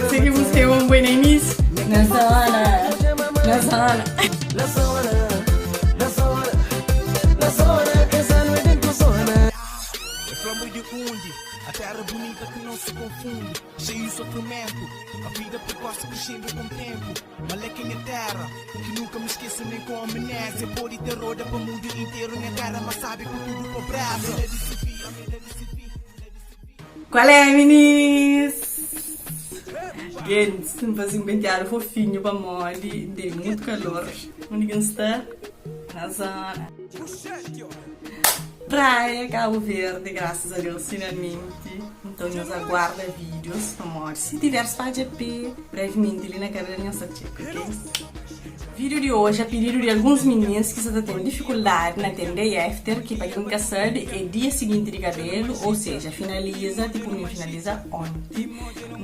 Seguimos que um bom início. Na zona. Flama de unde, a terra bonita que não se confunde, cheio de sofrimento, a vida precoce crescendo com o tempo. Maleca em terra, que nunca me esqueço nem com amnésia. Pôr e terror para o mundo inteiro, minha cara, mas sabe que tudo com brasa. Qual é, meninas? Gente, estamos fazendo um penteado fofinho para mole, de muito calor. Onde está? Na zona. Praia, Cabo Verde, graças a Deus, finalmente. Então, nos aguarda vídeos, amor. Se tiver SPAGP, brevemente ali na cara da nossa chica, ok? Vídeo de hoje é pedido de alguns meninos que estão tendo dificuldade na tenda after, que para quem nunca sabe é dia seguinte de cabelo, ou seja, finaliza, tipo, me finaliza ontem.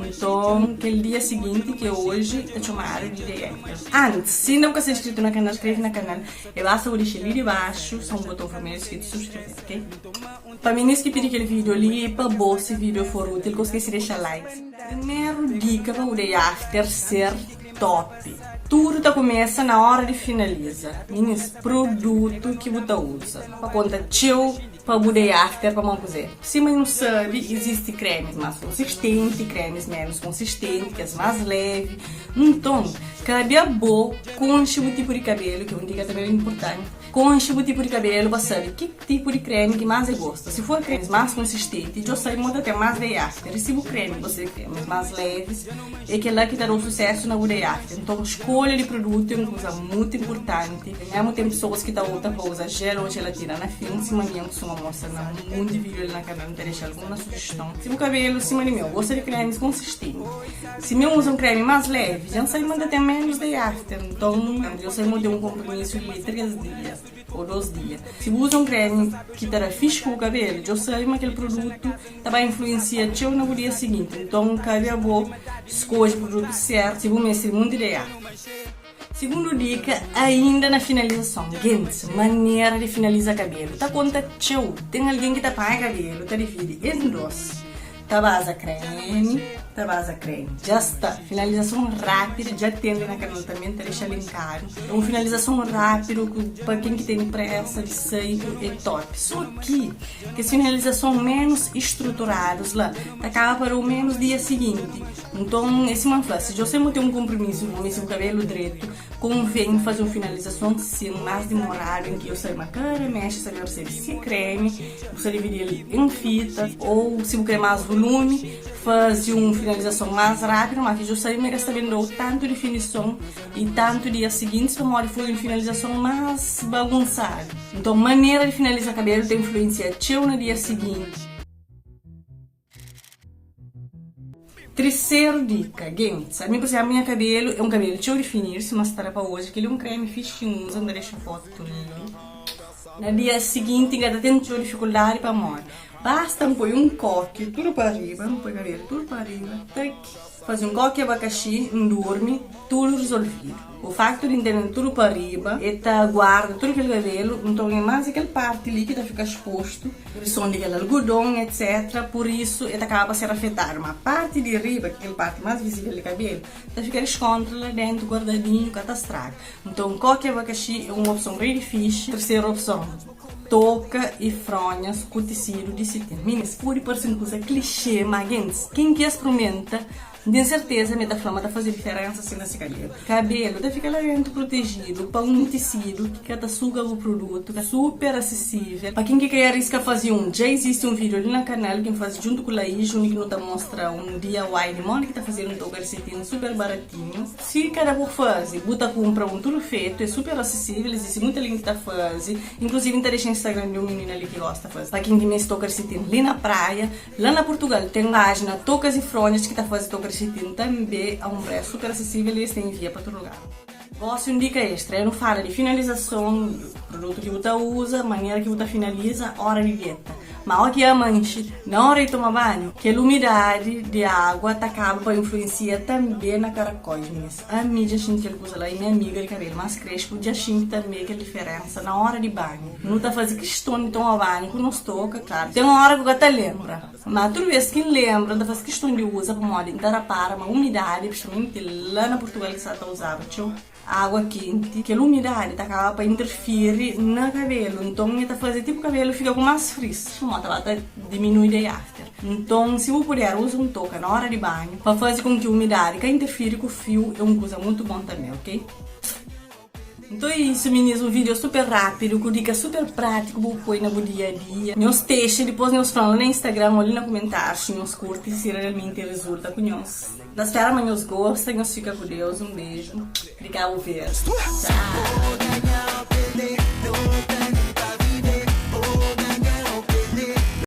Então, aquele dia seguinte, que é hoje, é chamado de dia after. Antes, se não você é inscrito no canal, inscreve no canal. E basta o deixar ali debaixo, só um botão vermelho escrito subscrever, ok? Para meninos que pedem aquele vídeo ali, para bom, se o vídeo for útil, não esqueça de deixar like. Primeiro dica para o dia after ser top. Tudo tá começa na hora de finaliza. Meninas, produto que você usa. Para conta teu, para o day after, para fazer. Se não sabe, existe cremes mais consistentes, cremes menos consistentes, que é mais leve. Então, cabelo bom, conche o tipo de cabelo, que é uma dica também importante. Conche o tipo de cabelo para saber que tipo de creme que mais gosta. Se for cremes mais consistentes, eu sei muito até mais day after. E se o creme você cremes mais leves, é que lá que dará o sucesso na day after. Então, escolha de produto é uma coisa muito importante. Mesmo tem pessoas que estão outra para usar gel ou gelatina na filme, se minha costuma mostrar muito vídeo ali na canal, não deixa alguma sugestão. Se o cabelo, se meu, gosta de cremes consistentes. Se meu usa um creme mais leve, já sei muito até menos day after. Então, eu sei muito um compromisso de 3 dias ou 2 dias. Se usa um creme que terá fixe com o cabelo, eu sei que aquele produto vai influenciar teu no dia seguinte. Então, cabe a boa escolha o produto certo, se você mestre muito day after. Segundo dica, ainda na finalização. Gente, maneira de finalizar cabelo. Tá conta teu, tem alguém que tá paga cabelo, tá divide em dois. Tá base creme, já está. Finalização rápida, já tem na canal também, tá deixando linkado. É uma finalização rápida, para quem que tem pressa de sair, é top. Só que as finalização menos estruturadas lá, acaba para o menos dia seguinte. Então, esse manfla, se você não tem um compromisso com esse cabelo direito, convém fazer uma finalização assim, mais demorada, em que eu sei uma cara, mexe, saber se creme, você dividir ele em fita, ou se você quer mais volume, fazer uma finalização mais rápida, mas eu sei que está vendo tanto definição e tanto dia seguinte, para uma foi uma finalização mais bagunçada. Então, maneira de finalizar cabelo tem influência teu no dia seguinte. Terceira dica, gente, sabe, por exemplo, minha cabelo é um cabelo teu definir-se, mas para hoje, que ele é um creme fichinho, não deixa foto ali. No dia seguinte, ainda tem dificuldade para morrer. Basta pôr um coque tudo para arriba, põe cabelo tudo para arriba, fazer um coque abacaxi, dorme, tudo resolvido. O facto de ter tudo para arriba, guarda todo aquele cabelo, então é mais aquela parte líquida fica exposto, som daquele algodão, etc. Por isso, acaba sendo afetado. Mas a parte de arriba, aquela parte mais visível do cabelo, fica escondido lá dentro, guardadinho, catastrado. Então, coque abacaxi é uma opção bem difícil. Terceira opção, touca e fronhas com tecido de cetim. Meninas, pode parecer uma coisa clichê, mas quem que experimenta, tem certeza que a flama está fazendo diferença assim nesse cabelo. Cabelo está ficando lá dentro protegido, para um tecido que está suga o produto, é super acessível. Para quem quer arriscar fazer já existe um vídeo ali no canal que faz junto com o Laís, onde não está mostra um DIY de moda que está fazendo um touca de cetim super baratinho. Se cada por fazer, bota compra um tudo feito, é super acessível, existe muita link que está fazendo. Inclusive, está deixando o Instagram de um menino ali que gosta de fazer. Para quem tem esse touca de cetim ali na praia, lá na Portugal tem página Toucas e Fronhas que está fazendo touca também a um preço super acessível e tem envia para todo lugar. Você indica extra, eu não falo de finalização, produto que você usa, maneira que você finaliza, hora de dieta. Mas olha que a manche, na hora de tomar banho, que a umidade de água acaba para influenciar também na caracóis. A mim já sinto que ele usa lá e minha amiga de cabelo mais crespo já sinto também que a diferença na hora de banho. Não tá fazendo questão de tomar banho, que nos toca, claro. Tem uma hora que eu até lembra. Mas toda vez que lembra, não faz questão de usar para moda, então para uma umidade, principalmente lá na Portugal que você está usando, água quente, que a umidade tá acaba para interferir no cabelo, então tá fazer tipo o cabelo fica com mais frizz, ela tá diminui de after. Então, se você puder usar um touca na hora de banho, para fazer com que a umidade que interfere com o fio é uma coisa muito bom também, ok? Então é isso, meninas, um vídeo super rápido, com dicas super práticas para pôr no dia a dia. Nos deixem, depois nos falam no Instagram ou ali no comentário, se nos curtem, se realmente resulta com nós. Da espera, amanhã nos gostam, nos fica com Deus, um beijo. Obrigada por ver. Tchau.